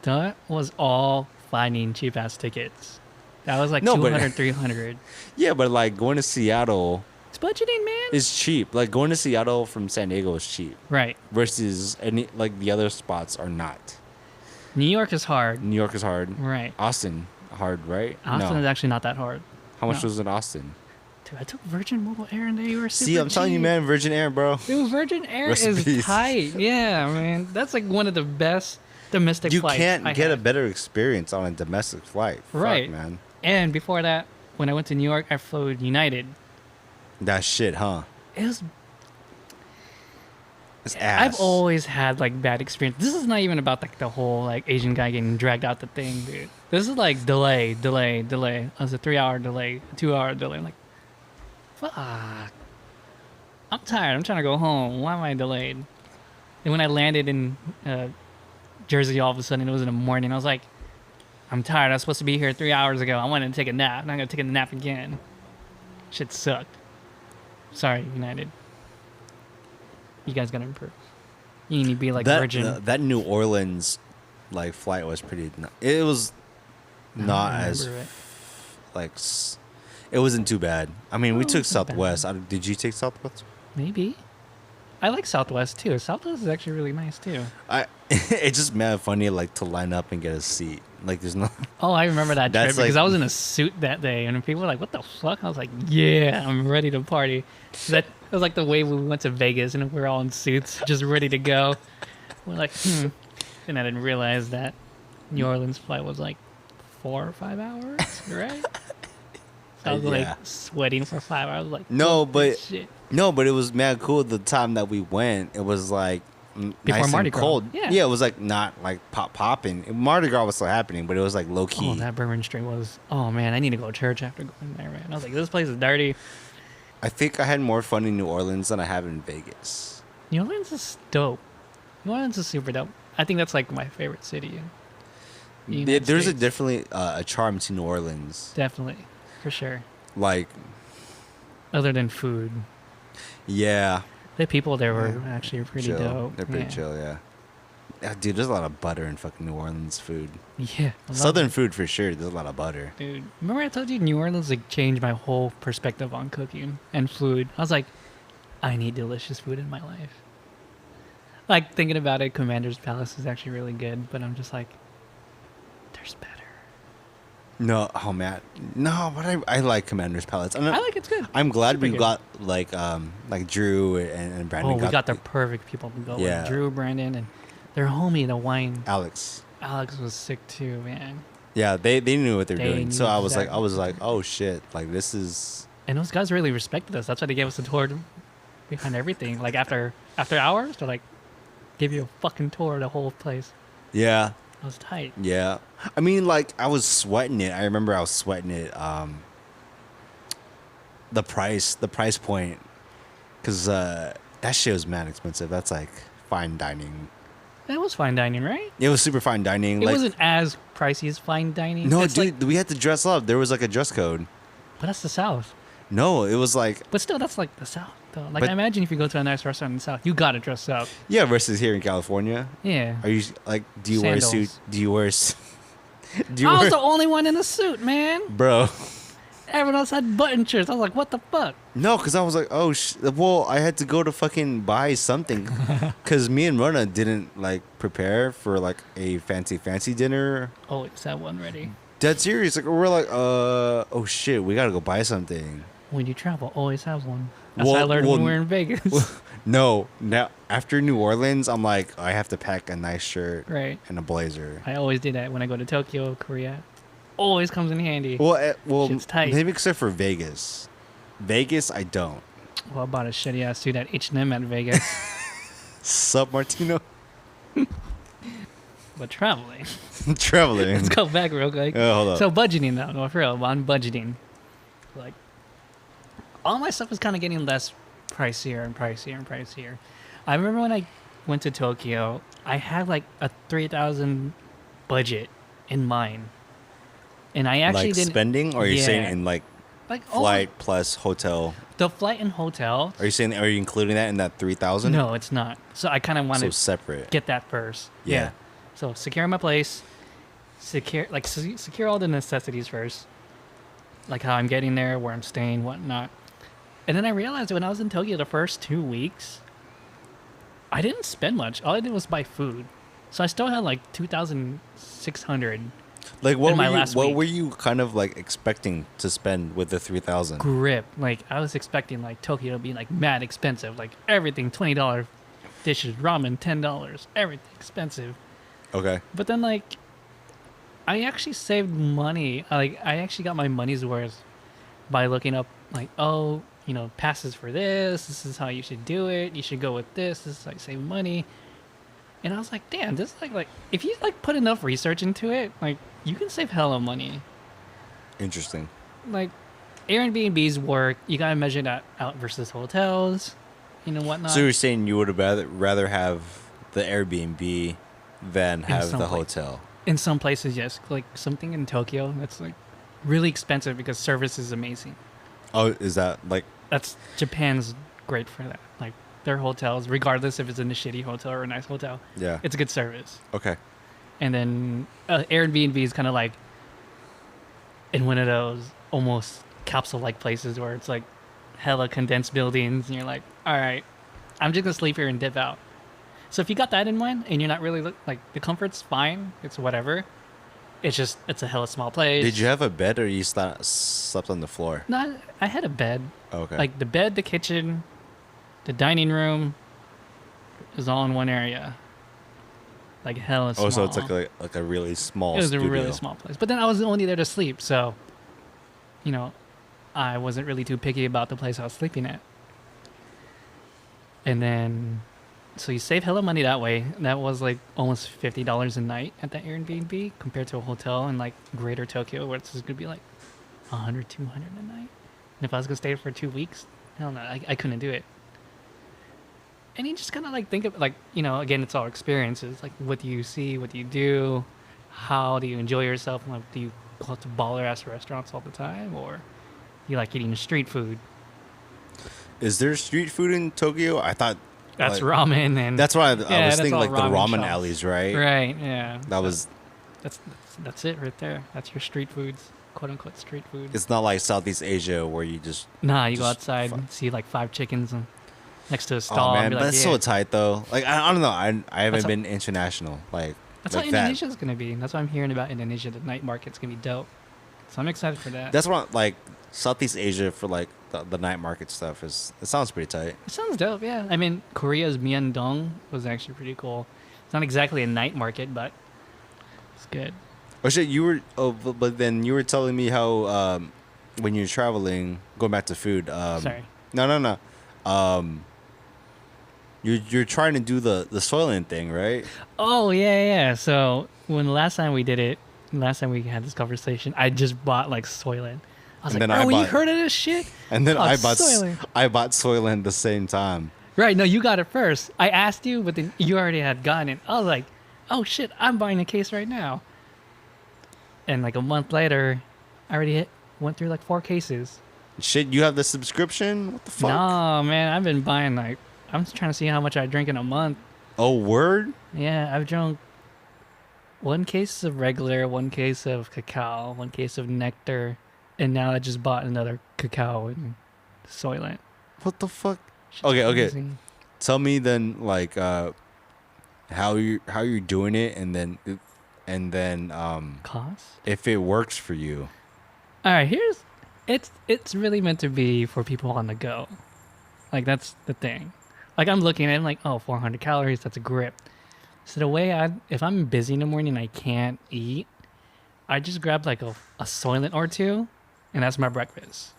Speaker 2: That was all finding cheap ass tickets. That was like
Speaker 1: No, but-
Speaker 2: 200, 300.
Speaker 1: Yeah, but like going to Seattle
Speaker 2: It's budgeting, man.
Speaker 1: is cheap. Like going to Seattle from San Diego is cheap
Speaker 2: Right.
Speaker 1: versus any like the other spots are not.
Speaker 2: New York is hard.
Speaker 1: New York is hard.
Speaker 2: Right.
Speaker 1: Austin hard, right?
Speaker 2: Austin
Speaker 1: no.
Speaker 2: is actually not that hard.
Speaker 1: How much
Speaker 2: no.
Speaker 1: was in Austin?
Speaker 2: Dude, I took Virgin Mobile Air and they were super
Speaker 1: See, I'm telling you,
Speaker 2: cheap.
Speaker 1: man, Virgin Air, bro.
Speaker 2: Dude, Virgin Air
Speaker 1: Rest in
Speaker 2: is
Speaker 1: peace.
Speaker 2: tight. Yeah, man. That's like one of the best domestic
Speaker 1: You
Speaker 2: flights
Speaker 1: can't
Speaker 2: I
Speaker 1: get a
Speaker 2: had.
Speaker 1: better experience on a domestic flight.
Speaker 2: Right.
Speaker 1: Fuck, man.
Speaker 2: And before that, when I went to New York, I flew United.
Speaker 1: That shit, huh?
Speaker 2: It was.
Speaker 1: It's ass.
Speaker 2: I've always had like bad experience. This is not even about like the whole like Asian guy getting dragged out the thing, dude. This is like delay. It was a 3-hour delay, a 2-hour delay. I'm like, fuck. I'm tired. I'm trying to go home. Why am I delayed? And when I landed in Jersey, all of a sudden it was in the morning. I was like, I'm tired. I was supposed to be here 3 hours ago. I wanted to take a nap. I'm not gonna take a nap again. Shit sucked. Sorry, United. You guys gotta improve. You need to be like Virgin.
Speaker 1: that New Orleans like flight was pretty. It was not as
Speaker 2: remember it.
Speaker 1: it wasn't too bad. I mean, we
Speaker 2: Oh,
Speaker 1: took
Speaker 2: it's not bad.
Speaker 1: Southwest. Did you take Southwest?
Speaker 2: Maybe. I like Southwest too. Southwest is actually really nice too.
Speaker 1: It's just mad funny like to line up and get a seat. Like there's no.
Speaker 2: Oh, I remember that trip
Speaker 1: That's
Speaker 2: because
Speaker 1: like-
Speaker 2: I was in a suit that day, and people were like, "What the fuck?" I was like, "Yeah, I'm ready to party." That was like the way we went to Vegas, and we were all in suits, just ready to go. We're like, and I didn't realize that New Orleans flight was like 4 or 5 hours, right? So I was
Speaker 1: Yeah.
Speaker 2: like sweating for 5 hours. Like,
Speaker 1: No,
Speaker 2: fuck
Speaker 1: but
Speaker 2: this shit.
Speaker 1: No, but it was mad cool. The time that we went, it was like
Speaker 2: Before
Speaker 1: nice
Speaker 2: Mardi
Speaker 1: and
Speaker 2: Gras.
Speaker 1: cold.
Speaker 2: Yeah.
Speaker 1: It was like not like popping. Mardi Gras was still happening, but it was like low key.
Speaker 2: Oh, that Bourbon Street was. Oh man, I need to go to church after going there, man. I was like, this place is dirty.
Speaker 1: I think I had more fun in New Orleans than I have in Vegas.
Speaker 2: New Orleans is dope. New Orleans is super dope. I think that's like my favorite city. In the United
Speaker 1: There's
Speaker 2: States.
Speaker 1: definitely a charm to New Orleans.
Speaker 2: Definitely, for sure.
Speaker 1: Like,
Speaker 2: Other than food,
Speaker 1: yeah,
Speaker 2: the people there were actually pretty
Speaker 1: chill.
Speaker 2: dope.
Speaker 1: They're pretty
Speaker 2: Yeah.
Speaker 1: chill. Yeah. Yeah, dude, there's a lot of butter in fucking New Orleans food.
Speaker 2: Yeah, I love
Speaker 1: Southern
Speaker 2: it.
Speaker 1: food for sure. There's a lot of butter.
Speaker 2: Dude, remember I told you New Orleans like changed my whole perspective on cooking and food. I was like, I need delicious food in my life. Like thinking about it, Commander's Palace is actually really good, but I'm just like, there's better.
Speaker 1: No, oh man, no, but I like Commander's Palace.
Speaker 2: I like it's good.
Speaker 1: I'm glad
Speaker 2: Super
Speaker 1: we
Speaker 2: good.
Speaker 1: got like Drew and Brandon.
Speaker 2: Oh, we got the perfect people to go
Speaker 1: Yeah.
Speaker 2: with. Drew, Brandon, and their homie, the wine.
Speaker 1: Alex.
Speaker 2: Alex was sick too, man.
Speaker 1: Yeah, they knew what they were
Speaker 2: They
Speaker 1: doing. So
Speaker 2: knew
Speaker 1: I was
Speaker 2: exactly.
Speaker 1: like, oh shit, like this is.
Speaker 2: And those guys really respected us. That's why they gave us a tour behind everything. Like after hours, they're like, give you a fucking tour of the whole place.
Speaker 1: Yeah,
Speaker 2: That was tight.
Speaker 1: yeah. I mean, like I was sweating it. I remember I was sweating it. The price point, because that shit was mad expensive. That's like fine dining.
Speaker 2: That was fine dining, right?
Speaker 1: It was super fine dining.
Speaker 2: It
Speaker 1: like,
Speaker 2: wasn't as pricey as fine dining.
Speaker 1: no,
Speaker 2: It's
Speaker 1: dude, we had to dress up. There was like a dress code.
Speaker 2: but that's the South.
Speaker 1: No, it was like
Speaker 2: But still, that's like the South, though. Like,
Speaker 1: But-
Speaker 2: I imagine if you go to a nice restaurant in the South, you gotta dress up.
Speaker 1: yeah versus here in California.
Speaker 2: Yeah.
Speaker 1: Are you like? Do you wear a suit?
Speaker 2: Sandals.
Speaker 1: Do you wear? Do you
Speaker 2: I was
Speaker 1: wear?
Speaker 2: the only one in a suit, man.
Speaker 1: Bro,
Speaker 2: Everyone else had button shirts. I was like, what the fuck?
Speaker 1: no, because I was like, oh, well, I had to go to fucking buy something, because me and Rona didn't like prepare for like a fancy dinner.
Speaker 2: Always have one ready.
Speaker 1: Dead serious. Like we're like, oh shit, we gotta go buy something.
Speaker 2: When you travel, always have one. That's
Speaker 1: Well-
Speaker 2: what I learned
Speaker 1: well,
Speaker 2: when we were in Vegas.
Speaker 1: No, now after New Orleans, I'm like, I have to pack a nice shirt
Speaker 2: Right.
Speaker 1: and a blazer.
Speaker 2: I always do that when I go to Tokyo, Korea. Always comes in handy.
Speaker 1: Well,
Speaker 2: Shit's tight.
Speaker 1: maybe except for Vegas. Vegas, I don't.
Speaker 2: Well, I bought a shitty ass suit at H&M at Vegas.
Speaker 1: Sup, Martino?
Speaker 2: But traveling.
Speaker 1: Traveling.
Speaker 2: Let's go back real quick.
Speaker 1: Hold up.
Speaker 2: So budgeting though, no, for real, on budgeting, like all my stuff was kind of getting less pricier and pricier and pricier. I remember when I went to Tokyo, I had like a 3,000 budget in mind, and I actually
Speaker 1: like
Speaker 2: didn't
Speaker 1: spending, or are you saying
Speaker 2: Yeah.
Speaker 1: in like
Speaker 2: like
Speaker 1: flight plus hotel?
Speaker 2: the flight and hotel.
Speaker 1: Are you including that in that 3,000?
Speaker 2: No, it's not. So I kind of want
Speaker 1: So
Speaker 2: to
Speaker 1: separate.
Speaker 2: get that first.
Speaker 1: Yeah.
Speaker 2: So secure my place, secure all the necessities first, like how I'm getting there, where I'm staying, whatnot. And then I realized when I was in Tokyo the first 2 weeks, I didn't spend much. All I did was buy food, so I still had like 2,600
Speaker 1: Like what
Speaker 2: in
Speaker 1: were
Speaker 2: my
Speaker 1: you,
Speaker 2: last
Speaker 1: what
Speaker 2: week.
Speaker 1: were you kind of like expecting to spend with the 3,000?
Speaker 2: grip. Like I was expecting like Tokyo to be like mad expensive, like everything $20 dishes, ramen $10, everything expensive.
Speaker 1: Okay.
Speaker 2: But then, like, I actually saved money. Like, I actually got my money's worth by looking up, like, oh, you know, passes for this. This is how you should do it. You should go with this. This is how you save money. And I was like, damn, this is like, if you like put enough research into it, like, you can save hella money.
Speaker 1: Interesting.
Speaker 2: Like, Airbnbs work. You gotta measure that out versus hotels, you know, whatnot.
Speaker 1: So you're saying you would have rather have the Airbnb than have
Speaker 2: some
Speaker 1: the
Speaker 2: place.
Speaker 1: hotel?
Speaker 2: In some places, yes. Like something in Tokyo that's like really expensive because service is amazing.
Speaker 1: Oh, is that like?
Speaker 2: That's Japan's great for that. Like their hotels, regardless if it's in a shitty hotel or a nice hotel,
Speaker 1: Yeah.
Speaker 2: it's a good service.
Speaker 1: Okay.
Speaker 2: And then Airbnb is kind of like in one of those almost capsule-like places where it's like hella condensed buildings, and you're like, all right, I'm just gonna sleep here and dip out. So if you got that in mind and you're not really like the comfort's fine, it's whatever. It's a hella small place.
Speaker 1: Did you have a bed or you slept on the floor?
Speaker 2: No, I had a bed.
Speaker 1: Okay.
Speaker 2: Like the bed, the kitchen, the dining room is all in one area. Like hella small.
Speaker 1: oh, so it's like a really small.
Speaker 2: It was
Speaker 1: studio.
Speaker 2: a really small place. But then I was only there to sleep, so you know, I wasn't really too picky about the place I was sleeping at. And then, so you save hella money that way. That was like almost $50 a night at that Airbnb compared to a hotel in like Greater Tokyo, where it's just gonna be like 100, 200 a night. And if I was gonna stay for 2 weeks, hell no, I couldn't do it. And you just kind of like think of like, again, it's all experiences. Like, what do you see? What do you do? How do you enjoy yourself? Like, do you go to baller ass restaurants all the time, or you like eating street food?
Speaker 1: Is there street food in Tokyo? I thought
Speaker 2: That's
Speaker 1: like,
Speaker 2: ramen and
Speaker 1: that's why I
Speaker 2: yeah,
Speaker 1: was
Speaker 2: that's
Speaker 1: thinking
Speaker 2: all
Speaker 1: like the
Speaker 2: ramen
Speaker 1: ramen
Speaker 2: shops.
Speaker 1: alleys, right?
Speaker 2: Right. Yeah.
Speaker 1: That
Speaker 2: So
Speaker 1: was.
Speaker 2: that's it right there. That's your street foods, quote unquote street food.
Speaker 1: It's not like Southeast Asia where you just.
Speaker 2: Nah, you go
Speaker 1: just
Speaker 2: outside and see like 5 chickens and next to a
Speaker 1: Oh
Speaker 2: stall and
Speaker 1: man,
Speaker 2: be like,
Speaker 1: that's
Speaker 2: yeah.
Speaker 1: so tight though. Like I don't know. I haven't
Speaker 2: That's how-
Speaker 1: been international like
Speaker 2: That's
Speaker 1: like
Speaker 2: how
Speaker 1: that.
Speaker 2: Indonesia's gonna be. That's what I'm hearing about Indonesia. The night market's gonna be dope. So I'm excited for that.
Speaker 1: That's what like Southeast Asia for like the night market stuff is. It sounds pretty tight.
Speaker 2: It sounds dope, yeah. I mean, Korea's Myeongdong was actually pretty cool. It's not exactly a night market, but it's good.
Speaker 1: Oh shit, you were. Oh, but then you were telling me how when you're traveling, going back to food.
Speaker 2: Sorry.
Speaker 1: No. You're trying to do the Soylent thing, right?
Speaker 2: Oh, yeah. So when the last time we did it, last time we had this conversation, I just bought like Soylent. I was
Speaker 1: And
Speaker 2: like,
Speaker 1: then I
Speaker 2: oh, you
Speaker 1: bought-
Speaker 2: heard of this shit?
Speaker 1: And then
Speaker 2: Oh, Soylent.
Speaker 1: I bought Soylent the same time.
Speaker 2: Right, no, you got it first. I asked you, but then you already had gotten it. I was like, oh shit, I'm buying a case right now. And like a month later, I already went through like 4 cases.
Speaker 1: Shit, you have the subscription? What the fuck?
Speaker 2: No, man, I've been buying like, I'm just trying to see how much I drink in a month.
Speaker 1: Oh, word?
Speaker 2: Yeah, I've drunk 1 case of regular, 1 case of cacao, 1 case of nectar, and now I just bought another cacao and Soylent.
Speaker 1: What the fuck?
Speaker 2: Shit's
Speaker 1: Okay.
Speaker 2: crazy.
Speaker 1: Tell me then, like, how you're doing it, and then
Speaker 2: Cost?
Speaker 1: if it works for you.
Speaker 2: All right, it's really meant to be for people on the go. Like, that's the thing. Like, I'm looking at it, I'm like, oh, 400 calories, that's a grip. So the way if I'm busy in the morning and I can't eat, I just grab like a Soylent or two, and that's my breakfast.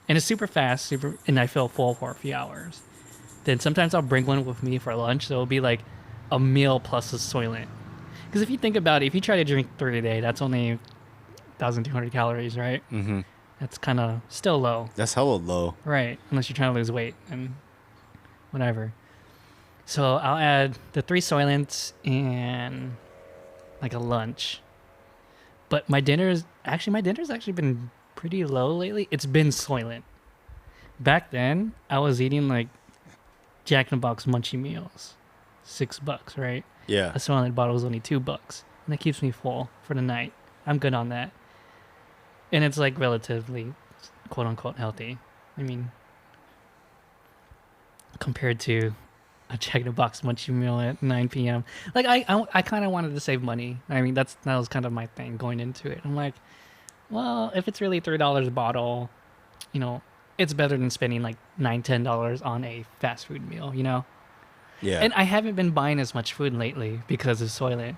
Speaker 2: And it's super fast, and I feel full for a few hours. Then sometimes I'll bring one with me for lunch, so it'll be like a meal plus a Soylent. Because if you think about it, if you try to drink 3 a day, that's only 1,200 calories, right?
Speaker 1: Mm-hmm.
Speaker 2: That's kind of still low.
Speaker 1: That's hella low.
Speaker 2: Right, unless you're trying to lose weight and whatever. So I'll add the 3 Soylents and like a lunch. But my dinner's actually been pretty low lately. It's been Soylent. Back then, I was eating like Jack in the Box munchie meals. $6, right?
Speaker 1: Yeah.
Speaker 2: A Soylent bottle was only $2. And that keeps me full for the night. I'm good on that. And it's like relatively quote unquote healthy. I mean, compared to a Jack in the Box munchie meal at 9 p.m. Like I kind of wanted to save money. I mean, that was kind of my thing going into it. I'm like, well, if it's really $3 a bottle, it's better than spending like $9-10 on a fast food meal,
Speaker 1: Yeah.
Speaker 2: And I haven't been buying as much food lately because of Soylent.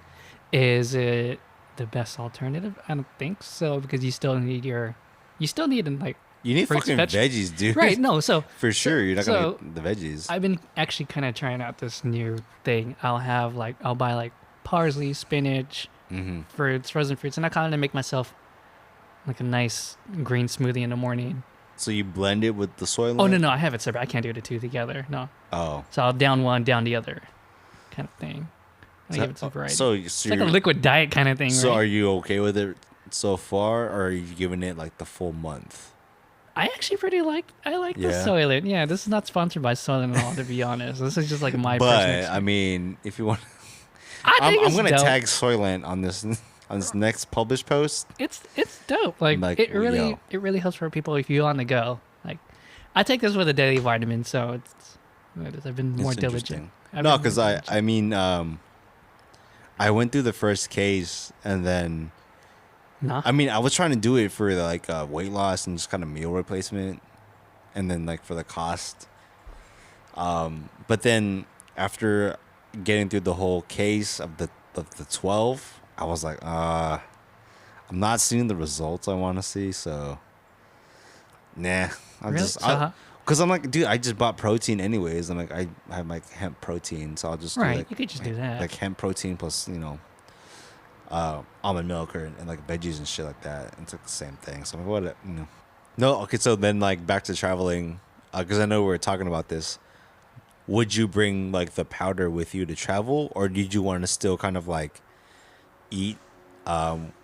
Speaker 2: Is it the best alternative? I don't think so, because you still need like
Speaker 1: you need
Speaker 2: fruits,
Speaker 1: fucking
Speaker 2: vegetables.
Speaker 1: veggies, dude.
Speaker 2: Right, no, so
Speaker 1: For sure, you're not
Speaker 2: so-
Speaker 1: gonna get the veggies.
Speaker 2: I've been actually kind of trying out this new thing. I'll buy like parsley, spinach,
Speaker 1: Mm-hmm.
Speaker 2: fruits, frozen fruits, and I kind of make myself like a nice green smoothie in the morning.
Speaker 1: So you blend it with the Soylent?
Speaker 2: Oh no, I have it separate. I can't do the two together. No,
Speaker 1: Oh.
Speaker 2: so I'll down one, down the other, kind of thing. I give it some variety.
Speaker 1: So
Speaker 2: it's like a
Speaker 1: you're-
Speaker 2: liquid diet kind of thing,
Speaker 1: So
Speaker 2: right?
Speaker 1: are you okay with it so far, or are you giving it like the full month?
Speaker 2: I actually pretty like the
Speaker 1: Yeah.
Speaker 2: Soylent. Yeah, this is not sponsored by Soylent at all, to be honest. This is just like my personal
Speaker 1: But
Speaker 2: experience.
Speaker 1: I mean, if you want,
Speaker 2: I think
Speaker 1: I'm
Speaker 2: it's
Speaker 1: gonna
Speaker 2: dope.
Speaker 1: tag Soylent on this next published post.
Speaker 2: It's dope. Like,
Speaker 1: Like,
Speaker 2: it really
Speaker 1: yo.
Speaker 2: it really helps for people if you're on the go. Like, I take this with a daily vitamin, so I've been more
Speaker 1: It's
Speaker 2: diligent.
Speaker 1: interesting.
Speaker 2: I've
Speaker 1: No,
Speaker 2: been more
Speaker 1: because
Speaker 2: diligent.
Speaker 1: I mean, I went through the first case, and then
Speaker 2: Nah.
Speaker 1: I mean, I was trying to do it for like weight loss and just kind of meal replacement, and then like for the cost. But then after getting through the whole case of the 12, I was like, I'm not seeing the results I want to see, so nah. I'm
Speaker 2: Really?
Speaker 1: just
Speaker 2: So
Speaker 1: Cause I'm like, dude, I just bought protein anyways. I'm like, I have like hemp protein, so I'll just do
Speaker 2: Right,
Speaker 1: like
Speaker 2: you could just do that.
Speaker 1: like hemp protein plus almond milk and like veggies and shit like that. It's like the same thing. So I'm like, what? No, okay. So then like back to traveling, because I know we were talking about this. Would you bring like the powder with you to travel, or did you want to still kind of like eat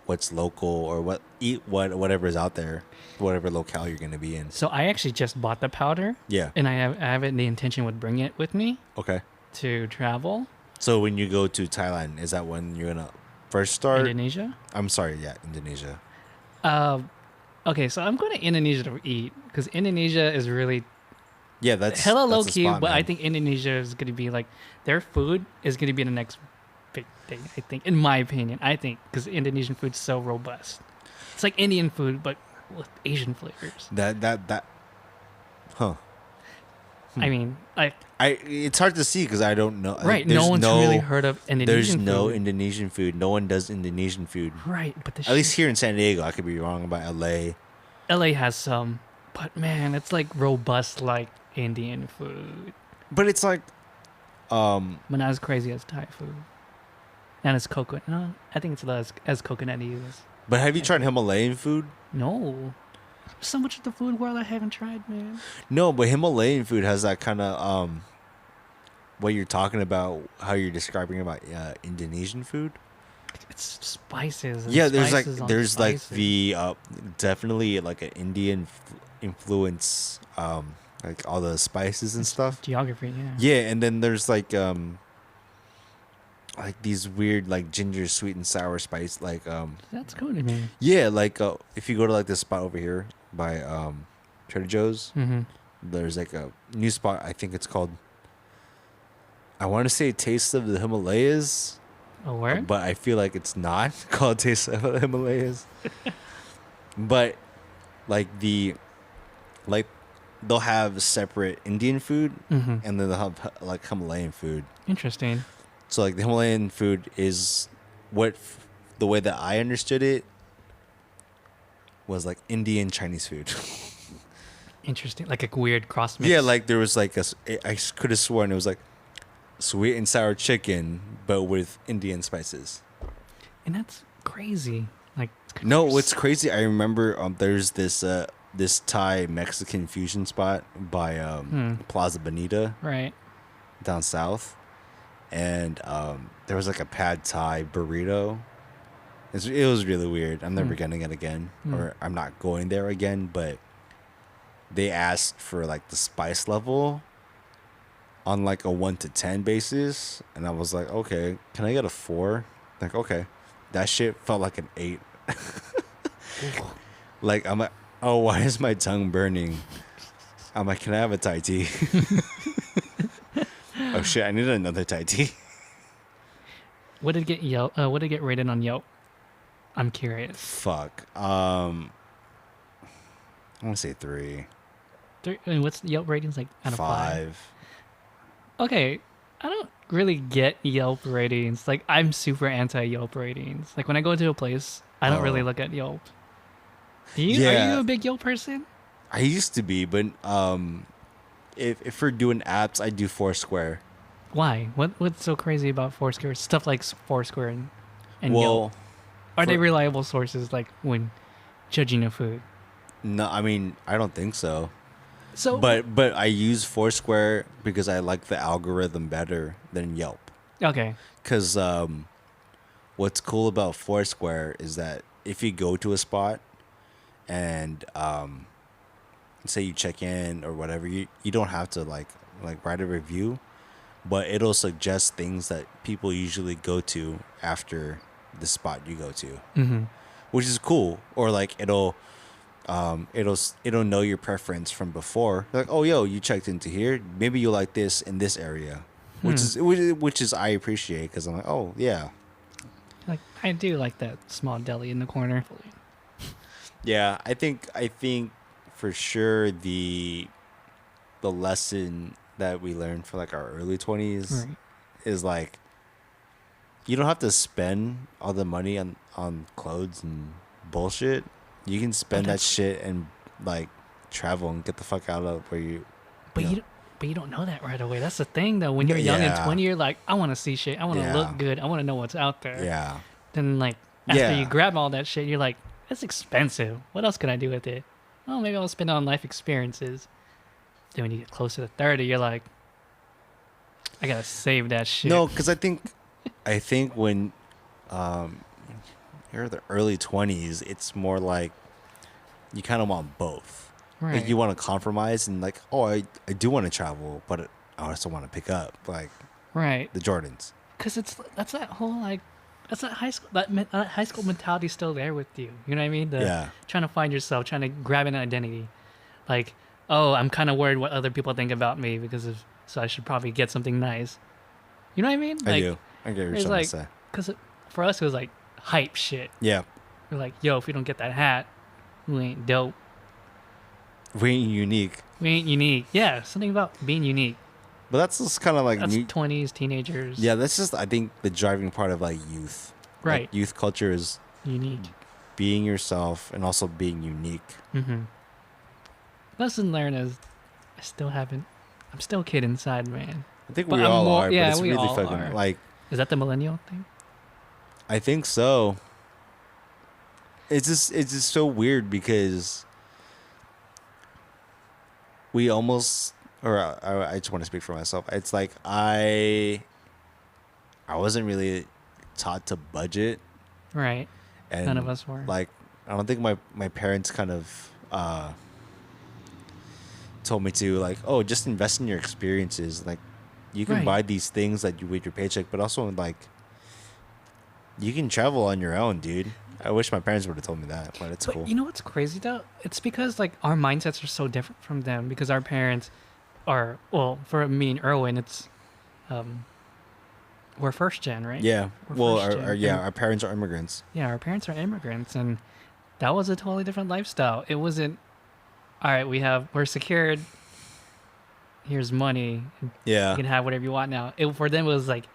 Speaker 1: what's local or whatever is out there, whatever locale you're gonna be in?
Speaker 2: So I actually just bought the powder.
Speaker 1: Yeah.
Speaker 2: And I have it, the intention would bring it with me
Speaker 1: Okay.
Speaker 2: to travel.
Speaker 1: So when you go to Thailand, is that when you're gonna first start?
Speaker 2: Indonesia.
Speaker 1: I'm sorry, yeah, Indonesia.
Speaker 2: Okay, so I'm going to Indonesia to eat because Indonesia is really
Speaker 1: Yeah, that's
Speaker 2: hella
Speaker 1: that's
Speaker 2: low
Speaker 1: the
Speaker 2: key,
Speaker 1: spot,
Speaker 2: but I
Speaker 1: man.
Speaker 2: think Indonesia is going to be like their food is going to be the next big thing. I think, in my opinion, because Indonesian food's so robust. It's like Indian food, but with Asian flavors.
Speaker 1: That. Huh.
Speaker 2: I mean, like
Speaker 1: It's hard to see because I don't know.
Speaker 2: right,
Speaker 1: There's
Speaker 2: no one's really heard of
Speaker 1: There's
Speaker 2: Indonesian
Speaker 1: no
Speaker 2: food.
Speaker 1: Indonesian food. No one does Indonesian food.
Speaker 2: Right, but the
Speaker 1: At least here in San Diego, I could be wrong about LA.
Speaker 2: LA has some, but man, it's like robust like Indian food.
Speaker 1: But it's like,
Speaker 2: But not as crazy as Thai food. And it's coconut. No, I think it's less as coconutty as.
Speaker 1: but have you tried Himalayan food?
Speaker 2: No. So much of the food world I haven't tried, man.
Speaker 1: No, but Himalayan food has that kind of what you're talking about, how you're describing about Indonesian food.
Speaker 2: It's spices. And
Speaker 1: Yeah,
Speaker 2: spices on
Speaker 1: there's like
Speaker 2: spices.
Speaker 1: the definitely like an Indian influence, like all the spices and stuff.
Speaker 2: Geography, yeah.
Speaker 1: Yeah, and then there's like these weird like ginger sweet and sour spice
Speaker 2: That's good to me.
Speaker 1: yeah, like if you go to like this spot over here by Trader Joe's,
Speaker 2: Mm-hmm.
Speaker 1: there's like a new spot. I think it's called, I want to say Taste of the Himalayas,
Speaker 2: Oh, where?
Speaker 1: but I feel like it's not called Taste of the Himalayas. But like they'll have separate Indian food
Speaker 2: Mm-hmm.
Speaker 1: and then they'll have like Himalayan food.
Speaker 2: Interesting.
Speaker 1: So like the Himalayan food is the way that I understood it was like Indian Chinese food.
Speaker 2: Interesting. Like a weird cross mix.
Speaker 1: Yeah, like there was like I could have sworn it was like sweet and sour chicken but with Indian spices.
Speaker 2: And that's crazy. Like,
Speaker 1: No, what's crazy, I remember there's this Thai Mexican fusion spot by Plaza Bonita
Speaker 2: right.
Speaker 1: down south. And there was like a pad Thai burrito. It was really weird. I'm never getting it again, or I'm not going there again. But they asked for like the spice level on like a 1 to 10 basis, and I was like, okay, can I get a 4? Like, okay, that shit felt like an 8. Like I'm like, oh, why is my tongue burning? I'm like, can I have a Thai tea? Oh shit, I need another Thai tea.
Speaker 2: What did it get Yelp? What did it get rated on Yelp? I'm curious.
Speaker 1: Fuck. I want to say 3,
Speaker 2: What's Yelp ratings like out of 5?
Speaker 1: 5.
Speaker 2: Okay, I don't really get Yelp ratings. Like, I'm super anti Yelp ratings. Like, when I go to a place, I don't really
Speaker 1: Oh.
Speaker 2: look at Yelp. Do you? Are
Speaker 1: Yeah.
Speaker 2: you a big Yelp person?
Speaker 1: I used to be, but if we're doing apps, I do Foursquare.
Speaker 2: Why? What's so crazy about Foursquare? Stuff like Foursquare and
Speaker 1: Well,
Speaker 2: Yelp. Are they
Speaker 1: for-
Speaker 2: reliable sources? Like when judging a food.
Speaker 1: no, I mean I don't think so.
Speaker 2: So,
Speaker 1: But I use Foursquare because I like the algorithm better than Yelp.
Speaker 2: okay,
Speaker 1: Because what's cool about Foursquare is that if you go to a spot and say you check in or whatever, you don't have to like write a review, but it'll suggest things that people usually go to after the spot you go to, which is cool. Or like it'll know your preference from before. Like, oh, yo, you checked into here. Maybe you like this in this area, which is I appreciate because I'm like, oh yeah,
Speaker 2: like I do like that small deli in the corner.
Speaker 1: yeah. I think for sure the lesson that we learned for like our early 20s
Speaker 2: Right.
Speaker 1: is like you don't have to spend all the money on clothes and bullshit. You can spend that
Speaker 2: that's-
Speaker 1: shit and like travel and get the fuck out of
Speaker 2: But
Speaker 1: Yeah.
Speaker 2: you don't know that right away. That's the thing though. When you're young and
Speaker 1: Yeah.
Speaker 2: 20, you're like, I want to see shit. I want to
Speaker 1: Yeah.
Speaker 2: look good. I want to know what's out there.
Speaker 1: Yeah.
Speaker 2: Then like after you
Speaker 1: Yeah.
Speaker 2: grab all that shit, you're like, it's expensive. What else can I do with it? Oh, maybe I'll spend it on life experiences. Then when you get closer to 30, you're like, I gotta save that shit.
Speaker 1: No, because I think when you're the early 20s, it's more like you kind of want both.
Speaker 2: right?
Speaker 1: Like you want to compromise and like, oh, I do want to travel, but I also want to pick up like
Speaker 2: right?
Speaker 1: the Jordans.
Speaker 2: Because that's that whole like that's that high school that high school mentality still there with you. You know what I mean?
Speaker 1: Yeah.
Speaker 2: Trying to find yourself, trying to grab an identity. Like, oh, I'm kind of worried what other people think about me so I should probably get something nice. You know what I mean?
Speaker 1: I
Speaker 2: Like,
Speaker 1: do. I get what you're
Speaker 2: it's
Speaker 1: trying
Speaker 2: like
Speaker 1: to say.
Speaker 2: because for us it was like hype shit.
Speaker 1: Yeah.
Speaker 2: We're like, yo, if we don't get that hat, we ain't dope.
Speaker 1: We ain't unique.
Speaker 2: We ain't unique. Yeah, something about being unique.
Speaker 1: But that's just kind of like
Speaker 2: That's 20s, teenagers.
Speaker 1: yeah, that's just I think the driving part of like youth.
Speaker 2: Right.
Speaker 1: Like, youth culture is
Speaker 2: Unique.
Speaker 1: being yourself and also being unique.
Speaker 2: Mm-hmm. Lesson learned is I'm still a kid inside, man.
Speaker 1: I think
Speaker 2: But
Speaker 1: we
Speaker 2: I'm
Speaker 1: all
Speaker 2: more-
Speaker 1: are,
Speaker 2: yeah,
Speaker 1: but it's
Speaker 2: we
Speaker 1: really
Speaker 2: all
Speaker 1: fucking
Speaker 2: are.
Speaker 1: like
Speaker 2: Is that the millennial thing?
Speaker 1: I think so. It's just so weird because we almost or I just want to speak for myself. It's like I wasn't really taught to budget,
Speaker 2: Right.
Speaker 1: and
Speaker 2: None of us were.
Speaker 1: like I don't think my parents kind of told me to like, oh, just invest in your experiences. Like you can
Speaker 2: Right.
Speaker 1: buy these things that you with your paycheck, but also like you can travel on your own, dude. I wish my parents would have told me that, but it's
Speaker 2: But
Speaker 1: cool.
Speaker 2: you know what's crazy though? It's because like our mindsets are so different from them because our parents are well, for me and Erwin, it's we're first gen, right?
Speaker 1: Yeah.
Speaker 2: We're
Speaker 1: Well,
Speaker 2: first gen.
Speaker 1: our parents are immigrants.
Speaker 2: Yeah, our parents are immigrants and that was a totally different lifestyle. It wasn't all right, we're secured. Here's money. You
Speaker 1: Yeah.
Speaker 2: can have whatever you want now. For them it was like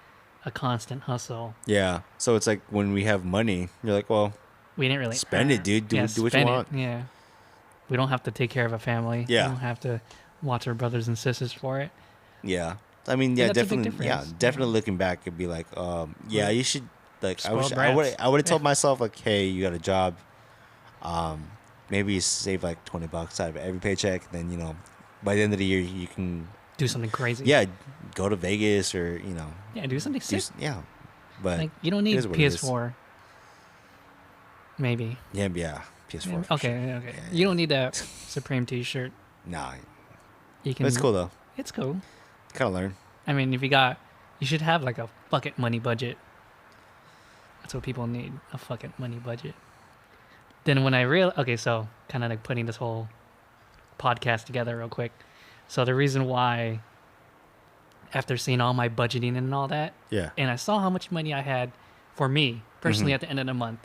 Speaker 2: a constant hustle.
Speaker 1: Yeah. So it's like when we have money, you're like, well,
Speaker 2: We didn't really
Speaker 1: Spend it,
Speaker 2: earn.
Speaker 1: dude. Do what you
Speaker 2: spend it.
Speaker 1: want.
Speaker 2: Yeah. We don't have to take care of a family.
Speaker 1: Yeah.
Speaker 2: We don't have to watch our brothers and sisters for it.
Speaker 1: yeah. I mean,
Speaker 2: Yeah,
Speaker 1: yeah,
Speaker 2: that's a big
Speaker 1: definitely. Yeah,
Speaker 2: difference.
Speaker 1: definitely looking back, it'd be like, yeah, you should like.
Speaker 2: Spoiled
Speaker 1: I would
Speaker 2: brats.
Speaker 1: have told
Speaker 2: Yeah.
Speaker 1: myself like, hey, you got a job. Maybe you save like $20 out of every paycheck. Then by the end of the year, you can
Speaker 2: Do something crazy.
Speaker 1: go to Vegas or
Speaker 2: Yeah, do something sick.
Speaker 1: yeah. But
Speaker 2: Like you don't need
Speaker 1: is what it is.
Speaker 2: PS4. Maybe.
Speaker 1: yeah, PS4.
Speaker 2: Yeah,
Speaker 1: for
Speaker 2: okay,
Speaker 1: sure.
Speaker 2: okay.
Speaker 1: Yeah,
Speaker 2: You don't need that Supreme T-shirt.
Speaker 1: Nah,
Speaker 2: You can.
Speaker 1: but it's cool though.
Speaker 2: It's cool.
Speaker 1: Kind of learn.
Speaker 2: I mean, you should have like a fuck it money budget. That's what people need, a fuck it money budget. Then when okay, so kind of like putting this whole podcast together real quick. So the reason why, after seeing all my budgeting and all that,
Speaker 1: Yeah.
Speaker 2: and I saw how much money I had for me personally
Speaker 1: Mhm.
Speaker 2: at the end of the month,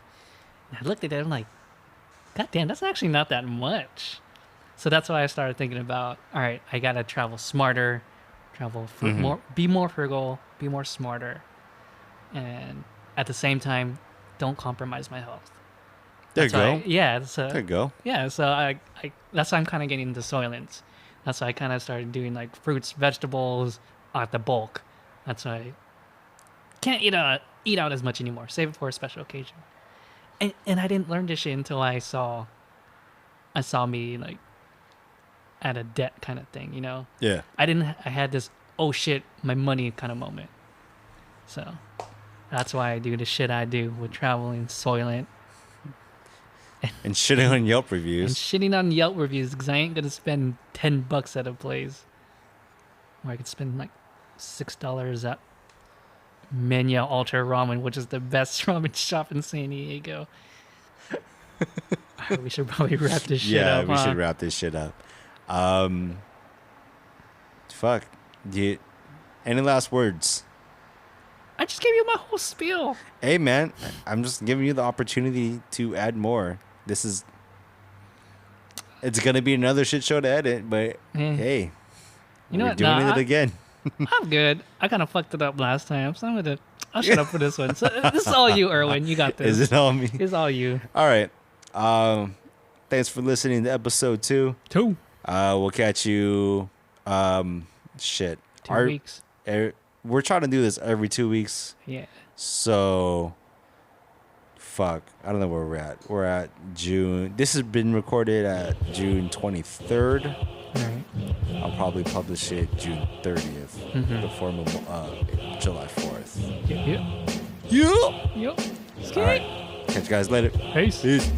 Speaker 2: and I looked at it, I'm like, God damn, that's actually not that much. So that's why I started thinking about, all right, I gotta travel smarter,
Speaker 1: Mhm.
Speaker 2: more, be more frugal, be more smarter, and at the same time, don't compromise my health.
Speaker 1: There you
Speaker 2: That's why
Speaker 1: go.
Speaker 2: yeah, so
Speaker 1: There you go.
Speaker 2: yeah, so I that's why I'm kind of getting into Soylent. That's why I kind of started doing like fruits, vegetables at the bulk. That's why I can't eat out as much anymore. Save it for a special occasion. And I didn't learn this shit until I saw me like at a debt kind of thing,
Speaker 1: Yeah.
Speaker 2: I had this oh shit, my money kind of moment. So that's why I do the shit I do with traveling, Soylent,
Speaker 1: And shitting on Yelp
Speaker 2: and
Speaker 1: reviews.
Speaker 2: shitting on Yelp reviews because I ain't gonna spend $10 at a place where I could spend like $6 at Menya Ultra Ramen, which is the best ramen shop in San Diego. Alright, we should probably wrap this shit
Speaker 1: Yeah,
Speaker 2: up.
Speaker 1: we
Speaker 2: huh?
Speaker 1: should wrap this shit up. Fuck. Any last words?
Speaker 2: I just gave you my whole spiel.
Speaker 1: Hey, man, I'm just giving you the opportunity to add more. It's gonna be another shit show to edit, but
Speaker 2: Eh.
Speaker 1: hey,
Speaker 2: You know
Speaker 1: we're
Speaker 2: what?
Speaker 1: doing
Speaker 2: Nah,
Speaker 1: it again.
Speaker 2: I'm good. I kind of fucked it up last time, so I'll shut up for this one. So this is all you, Erwin. You got this.
Speaker 1: Is it all me?
Speaker 2: It's all you.
Speaker 1: All right. Thanks for listening to episode 2.
Speaker 2: Two.
Speaker 1: We'll catch you Shit.
Speaker 2: 2 weeks.
Speaker 1: We're trying to do this every 2 weeks.
Speaker 2: Yeah.
Speaker 1: So, fuck. I don't know where we're at. We're at June. This has been recorded at June 23rd.
Speaker 2: All right.
Speaker 1: I'll probably publish it June 30th before July 4th.
Speaker 2: Yep.
Speaker 1: Yeah.
Speaker 2: Yep.
Speaker 1: All right. Catch you guys later.
Speaker 2: Peace.
Speaker 1: Peace.